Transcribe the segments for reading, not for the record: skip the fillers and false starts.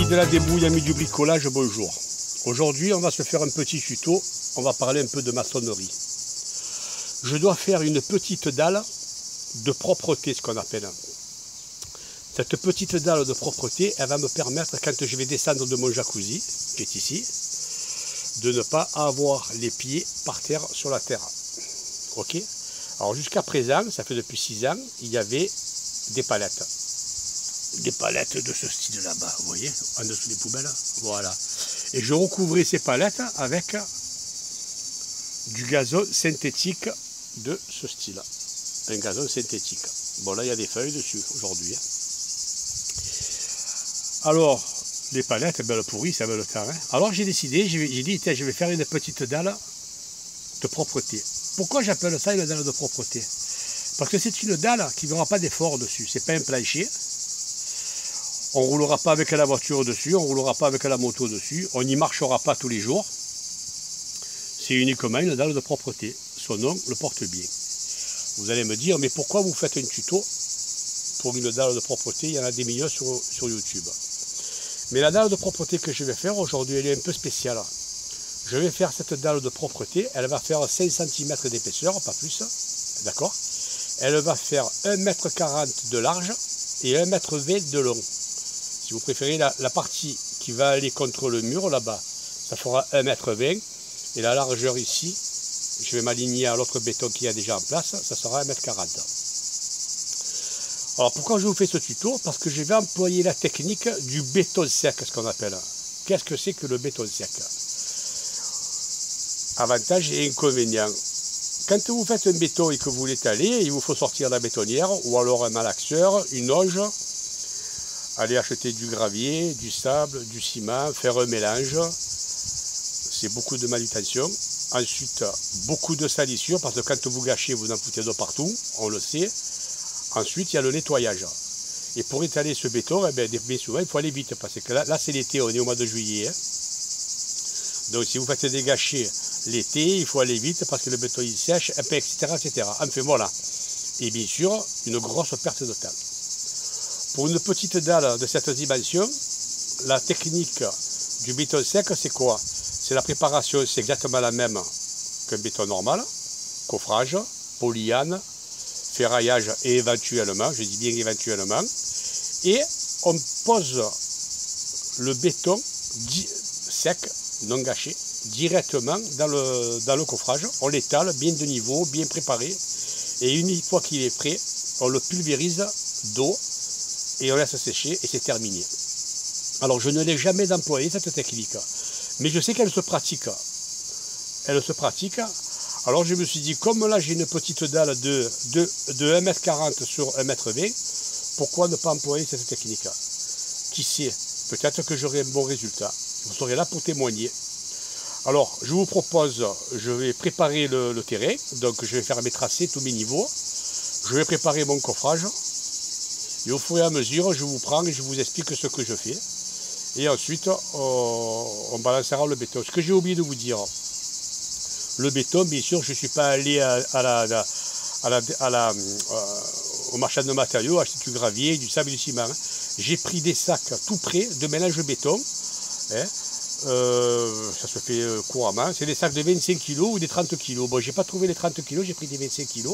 Amis de la débrouille, amis du bricolage, bonjour. Aujourd'hui, on va se faire un petit tuto. On va parler un peu de maçonnerie. Je dois faire une petite dalle de propreté, ce qu'on appelle. Cette petite dalle de propreté, elle va me permettre, quand je vais descendre de mon jacuzzi, qui est ici, de ne pas avoir les pieds par terre sur la terre. Ok? Alors jusqu'à présent, ça fait depuis 6 ans, il y avait des palettes. Des palettes de ce style là-bas, vous voyez, en dessous des poubelles. Voilà. Et je recouvrais ces palettes avec du gazon synthétique de ce style. Un gazon synthétique. Bon, là, il y a des feuilles dessus aujourd'hui. Alors, les palettes, ben, le pourri, ça veut le temps. Hein. Alors, j'ai décidé, j'ai dit, tiens, je vais faire une petite dalle de propreté. Pourquoi j'appelle ça une dalle de propreté? Parce que c'est une dalle qui n'aura pas d'effort dessus. C'est pas un plancher. On ne roulera pas avec la voiture dessus, on ne roulera pas avec la moto dessus, on n'y marchera pas tous les jours. C'est uniquement une dalle de propreté. Son nom le porte bien. Vous allez me dire, mais pourquoi vous faites un tuto pour une dalle de propreté? Il y en a des millions sur YouTube. Mais la dalle de propreté que je vais faire aujourd'hui, elle est un peu spéciale. Je vais faire cette dalle de propreté, elle va faire 5 cm d'épaisseur, pas plus, d'accord? Elle va faire 1,40 m de large et 1,20 m de long. Si vous préférez la partie qui va aller contre le mur là-bas, ça fera 1,20 m. Et la largeur ici, je vais m'aligner à l'autre béton qu'il y a déjà en place, ça sera 1,40 m. Alors pourquoi je vous fais ce tuto? Parce que je vais employer la technique du béton sec, ce qu'on appelle. Qu'est-ce que c'est que le béton sec? Avantages et inconvénients. Quand vous faites un béton et que vous l'étalez, il vous faut sortir la bétonnière ou alors un malaxeur, une auge. Aller acheter du gravier, du sable, du ciment, faire un mélange. C'est beaucoup de manutention. Ensuite, beaucoup de salissure, parce que quand vous gâchez, vous en foutez de partout, on le sait. Ensuite, il y a le nettoyage. Et pour étaler ce béton, eh bien souvent, il faut aller vite, parce que là c'est l'été, on est au mois de juillet. Hein. Donc si vous faites des gâchets l'été, il faut aller vite, parce que le béton il sèche, etc., etc. Enfin voilà. Et bien sûr, une grosse perte de temps. Pour une petite dalle de cette dimension, la technique du béton sec, c'est quoi? C'est la préparation, c'est exactement la même qu'un béton normal. Coffrage, polyane, ferraillage et éventuellement, je dis bien éventuellement. Et on pose le béton sec, non gâché, directement dans le coffrage. On l'étale bien de niveau, bien préparé. Et une fois qu'il est prêt, on le pulvérise d'eau. Et on laisse sécher et c'est terminé. Alors je ne l'ai jamais employé cette technique, mais je sais qu'elle se pratique. Elle se pratique. Alors je me suis dit, comme là j'ai une petite dalle de 1,40 m sur 1,20 m, pourquoi ne pas employer cette technique? Qui sait, peut-être que j'aurai un bon résultat. Vous serez là pour témoigner. Alors je vous propose, je vais préparer le terrain, donc je vais faire mes tracés, tous mes niveaux. Je vais préparer mon coffrage. Et au fur et à mesure, je vous prends et je vous explique ce que je fais. Et ensuite, on balancera le béton. Ce que j'ai oublié de vous dire, le béton, bien sûr, je ne suis pas allé au marchand de matériaux, acheter du gravier, du sable et du ciment. Hein. J'ai pris des sacs tout prêts de mélange béton. Hein. Ça se fait couramment. C'est des sacs de 25 kg ou des 30 kg. Bon, je n'ai pas trouvé les 30 kg, j'ai pris des 25 kg.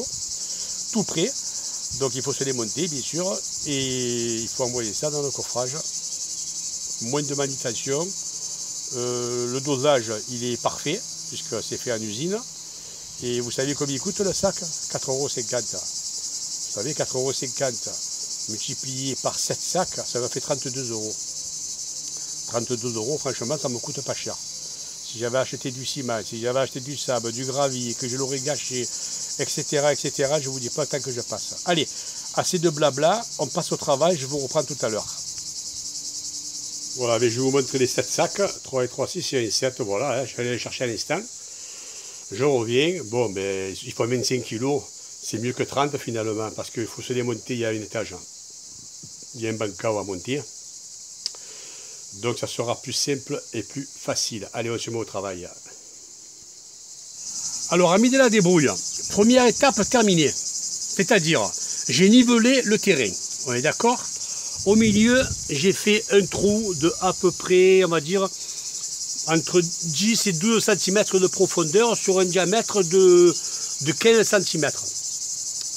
Tout prêt. Donc il faut se les monter bien sûr et il faut envoyer ça dans le coffrage. Moins de manutention. Le dosage il est parfait puisque c'est fait en usine. Et vous savez combien il coûte le sac? 4,50 €. Vous savez 4,50 € multiplié par 7 sacs, ça va faire 32 €. 32 € franchement ça ne me coûte pas cher. Si j'avais acheté du ciment, si j'avais acheté du sable, du gravier, que je l'aurais gâché, etc., etc., je ne vous dis pas tant que je passe. Allez, assez de blabla, on passe au travail, je vous reprends tout à l'heure. Voilà, mais je vais vous montrer les 7 sacs, 3 et 3, 6 et 7, voilà, hein, je vais aller les chercher à l'instant. Je reviens, bon, ben, il faut 25 kg, c'est mieux que 30 finalement, parce qu'il faut se démonter, il y a un étage. Il y a un bancao à monter. Donc ça sera plus simple et plus facile. Allez, on se met au travail. Alors, amis de la débrouille, première étape terminée. C'est-à-dire, j'ai nivelé le terrain. On est d'accord? Au milieu, j'ai fait un trou de à peu près, on va dire, entre 10 et 12 cm de profondeur sur un diamètre de 15 cm.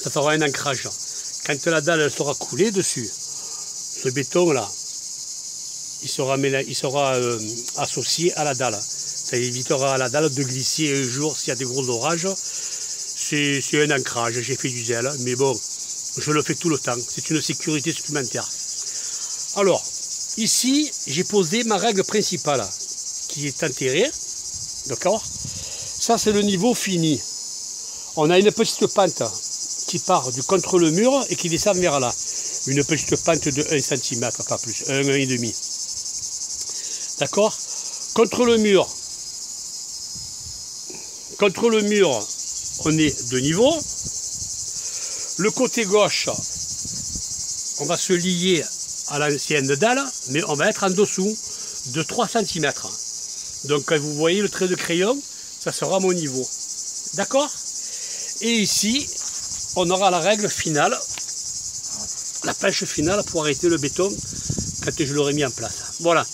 Ça fera un ancrage. Quand la dalle elle sera coulée dessus, ce béton là, il sera associé à la dalle. Ça évitera à la dalle de glisser un jour s'il y a des gros orages. C'est un ancrage, j'ai fait du zèle, mais bon, je le fais tout le temps. C'est une sécurité supplémentaire. Alors, ici, j'ai posé ma règle principale, qui est enterrée. D'accord? Ça, c'est le niveau fini. On a une petite pente qui part du contre le mur et qui descend vers là. Une petite pente de 1 cm, pas plus, 1,5. D'accord? Contre le mur, on est de niveau. Le côté gauche, on va se lier à l'ancienne dalle, mais on va être en dessous de 3 cm. Donc quand vous voyez le trait de crayon, ça sera mon niveau. D'accord? Et ici, on aura la règle finale, la pêche finale pour arrêter le béton quand je l'aurai mis en place. Voilà.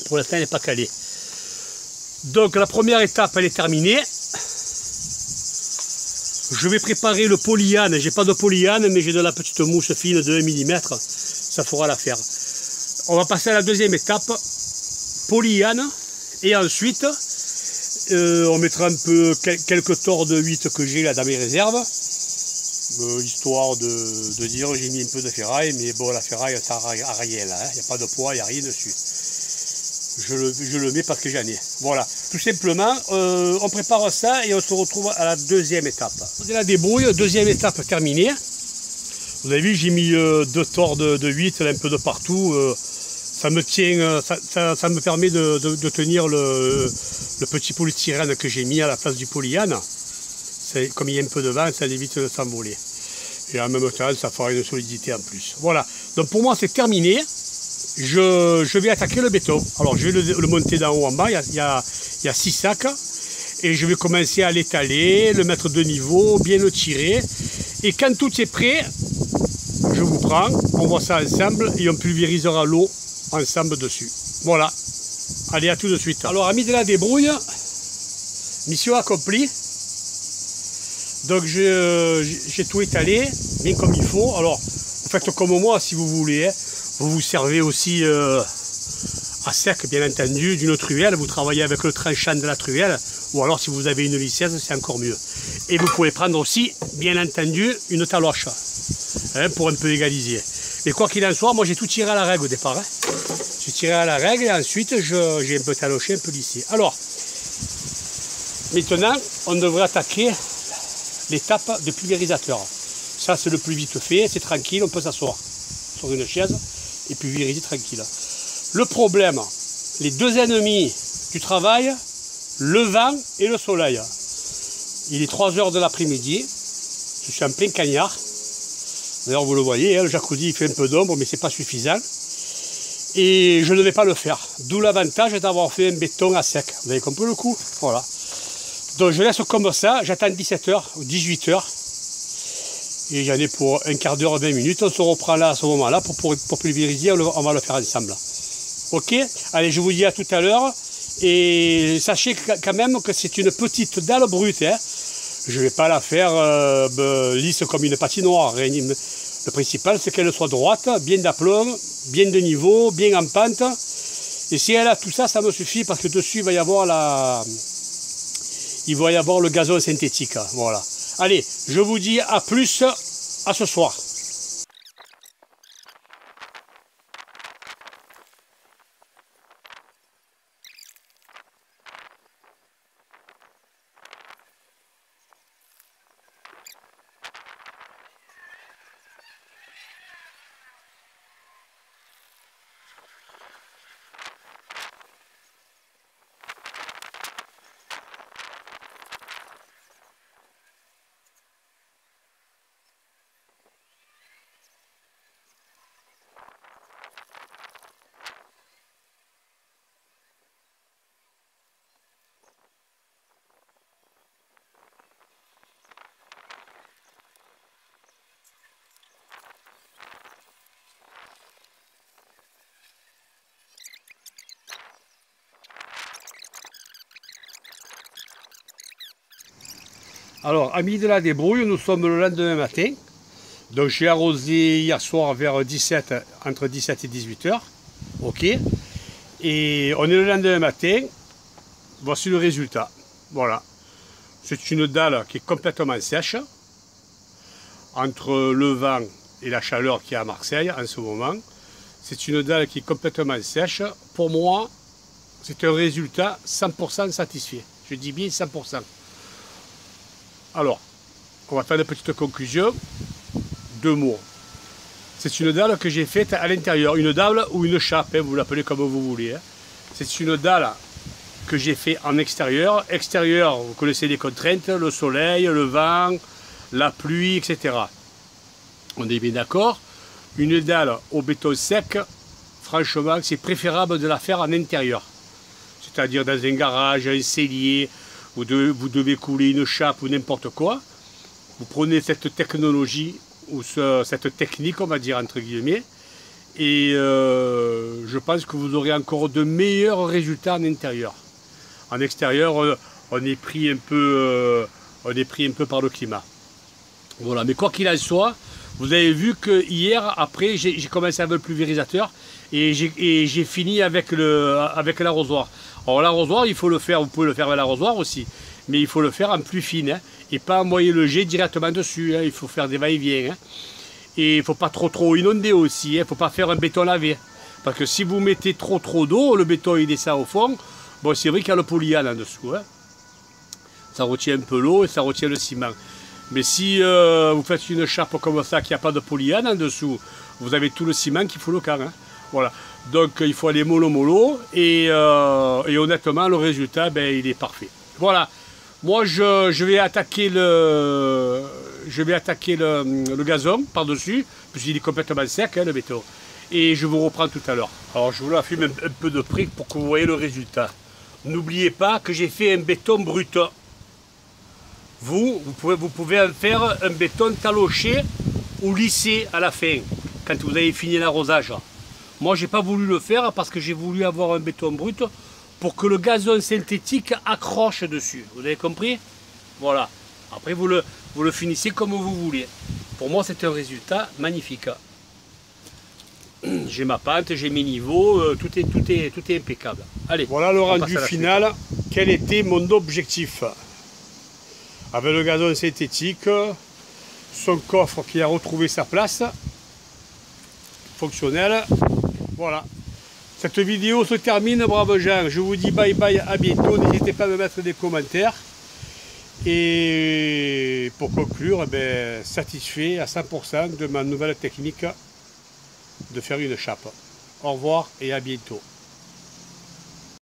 Pour l'instant, il n'est pas calé. Donc la première étape, elle est terminée. Je vais préparer le polyane. J'ai pas de polyane, mais j'ai de la petite mousse fine de 1 mm. Ça fera l'affaire. On va passer à la deuxième étape, polyane. Et ensuite, on mettra un peu quelques tords de 8 que j'ai là dans mes réserves. Histoire de dire j'ai mis un peu de ferraille, mais bon, la ferraille ça n'a rien là. Il n'y a pas de poids, il n'y a rien dessus. Je le mets parce que j'en ai. Voilà, tout simplement, on prépare ça et on se retrouve à la deuxième étape. On est la débrouille, deuxième étape terminée. Vous avez vu, j'ai mis 2 tords de 8, un peu de partout. Ça me tient, ça me permet de tenir le petit polystyrène que j'ai mis à la place du polyane. Comme il y a un peu de vent, ça évite de s'envoler. Et en même temps, ça fera une solidité en plus. Voilà, donc pour moi c'est terminé. Je vais attaquer le béton. Alors je vais le monter d'en haut en bas, il y a 6 sacs. Et je vais commencer à l'étaler, le mettre de niveau, bien le tirer. Et quand tout est prêt, je vous prends, on voit ça ensemble et on pulvérisera l'eau ensemble dessus. Voilà. Allez, à tout de suite. Alors, amis de la débrouille, mission accomplie. Donc j'ai tout étalé, bien comme il faut. Alors, vous faites comme moi si vous voulez. Hein. Vous vous servez aussi à sec, bien entendu, d'une truelle. Vous travaillez avec le tranchant de la truelle. Ou alors, si vous avez une lissaise, c'est encore mieux. Et vous pouvez prendre aussi, bien entendu, une taloche. Hein, pour un peu égaliser. Mais quoi qu'il en soit, moi j'ai tout tiré à la règle au départ. Hein. J'ai tiré à la règle et ensuite j'ai un peu taloché, un peu lissé. Alors, maintenant, on devrait attaquer l'étape de pulvérisateur. Ça, c'est le plus vite fait, c'est tranquille, on peut s'asseoir sur une chaise et pulvériser tranquille. Le problème, les deux ennemis du travail, le vent et le soleil. Il est 3 h de l'après-midi, je suis en plein cagnard. D'ailleurs, vous le voyez, hein, le jacuzzi il fait un peu d'ombre, mais ce n'est pas suffisant. Et je ne vais pas le faire. D'où l'avantage d'avoir fait un béton à sec. Vous avez compris le coup? Voilà. Donc je laisse comme ça, j'attends 17 h ou 18 h. Et j'en ai pour un quart d'heure, 20 minutes. On se reprend là à ce moment-là pour pulvériser, on va le faire ensemble. Ok? Allez, je vous dis à tout à l'heure. Et sachez quand même que c'est une petite dalle brute. Hein. Je ne vais pas la faire lisse comme une patinoire. Le principal, c'est qu'elle soit droite, bien d'aplomb, bien de niveau, bien en pente. Et si elle a tout ça, ça me suffit parce que dessus, il va y avoir le gazon synthétique. Voilà. Allez, je vous dis à plus, à ce soir. Alors, amis de la débrouille, nous sommes le lendemain matin. Donc j'ai arrosé hier soir vers entre 17 et 18 heures. Ok. Et on est le lendemain matin. Voici le résultat. Voilà. C'est une dalle qui est complètement sèche. Entre le vent et la chaleur qu'il y a à Marseille en ce moment. C'est une dalle qui est complètement sèche. Pour moi, c'est un résultat 100% satisfait. Je dis bien 100%. Alors, on va faire une petite conclusion. 2 mots. C'est une dalle que j'ai faite à l'intérieur. Une dalle ou une chape, hein, vous l'appelez comme vous voulez. Hein. C'est une dalle que j'ai fait en extérieur. Extérieur, vous connaissez les contraintes, le soleil, le vent, la pluie, etc. On est bien d'accord. Une dalle au béton sec, franchement, c'est préférable de la faire en intérieur. C'est-à-dire dans un garage, un cellier, vous devez couler une chape ou n'importe quoi. Vous prenez cette technologie ou cette technique, on va dire entre guillemets, et je pense que vous aurez encore de meilleurs résultats en intérieur. En extérieur, on est pris un peu par le climat. Voilà, mais quoi qu'il en soit, vous avez vu que hier, après, j'ai commencé avec le pulvérisateur et j'ai fini avec l'arrosoir. Alors l'arrosoir, il faut le faire, vous pouvez le faire avec l'arrosoir aussi, mais il faut le faire en plus fine, hein, et pas envoyer le jet directement dessus, hein, il faut faire des va-et-vient. Hein. Et il ne faut pas trop inonder aussi, il ne faut pas faire un béton lavé. Parce que si vous mettez trop d'eau, le béton il descend au fond, bon c'est vrai qu'il y a le polyane en dessous. Hein. Ça retient un peu l'eau et ça retient le ciment. Mais si vous faites une chape comme ça, qu'il n'y a pas de polyane en dessous, vous avez tout le ciment qu'il faut le camp. Hein. Voilà. Donc il faut aller mollo et honnêtement le résultat ben, il est parfait. Voilà. Moi je vais attaquer le gazon par-dessus, puisqu'il est complètement sec hein, le béton. Et je vous reprends tout à l'heure. Alors je vous la filme un peu de près pour que vous voyez le résultat. N'oubliez pas que j'ai fait un béton brut. Vous pouvez en faire un béton taloché ou lissé à la fin, quand vous avez fini l'arrosage. Moi, j'ai pas voulu le faire parce que j'ai voulu avoir un béton brut pour que le gazon synthétique accroche dessus. Vous avez compris? Voilà. Après, vous le finissez comme vous voulez. Pour moi, c'est un résultat magnifique. J'ai ma pente, j'ai mes niveaux, tout est impeccable. Allez. Voilà le rendu final. Quel était mon objectif? Avec le gazon synthétique, son coffre qui a retrouvé sa place, fonctionnel. Voilà. Cette vidéo se termine, braves gens. Je vous dis bye bye, à bientôt. N'hésitez pas à me mettre des commentaires. Et pour conclure, eh bien, satisfait à 100% de ma nouvelle technique de faire une chape. Au revoir et à bientôt.